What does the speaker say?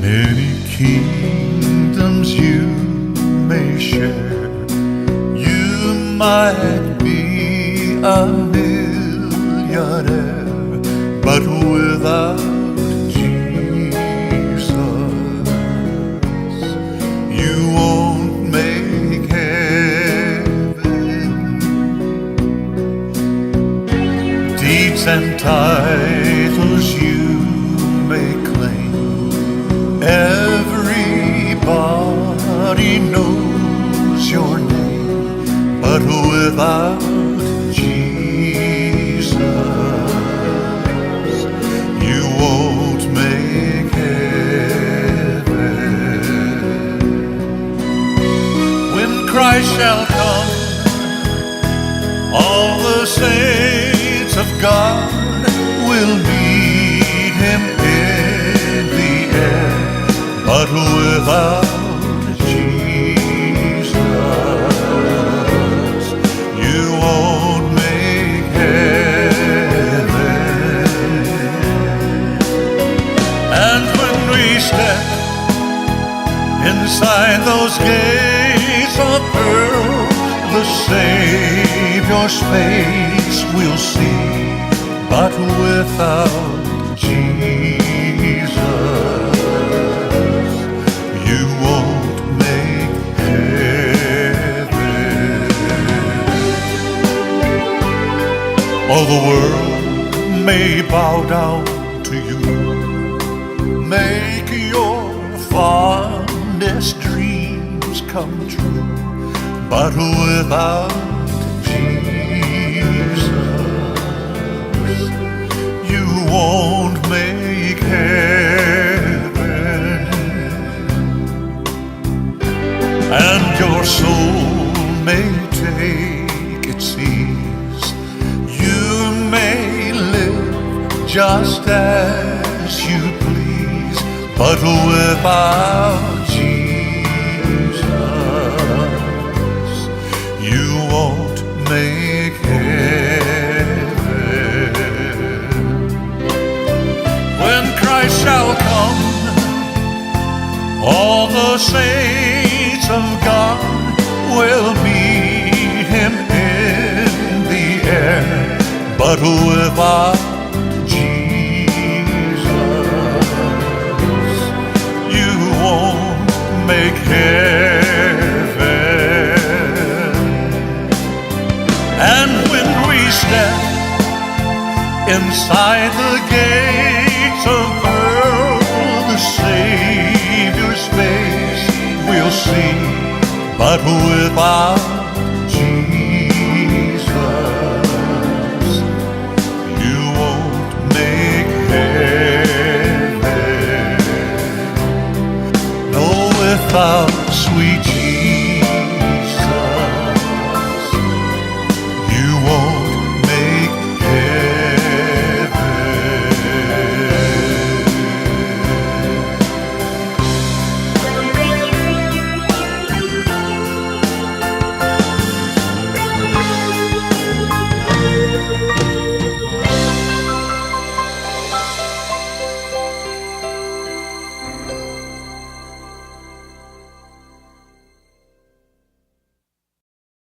Many kingdoms you may share. You might be a millionaire, but without Jesus, you won't make heaven. Deeds and titles you may claim. Everybody knows your name, but without Jesus, you won't make heaven. When Christ shall come, all the saints of God will meet him in the air, but without Jesus, you won't make heaven. And when we step inside those gates of pearl, the Savior's face we'll see, but without Jesus, you won't make heaven. All the world may bow down to you, make your fondest dreams come true, but without Jesus, you won't make heaven. And your soul may take its ease. You may live just as you please, but without Jesus, you won't make heaven. When Christ shall come, all the saints of God will meet him in the air, but without Jesus, you won't make heaven. And when we step inside the gates of pearl, the Savior's face we'll see, but without Jesus, you won't make heaven. No, without sweet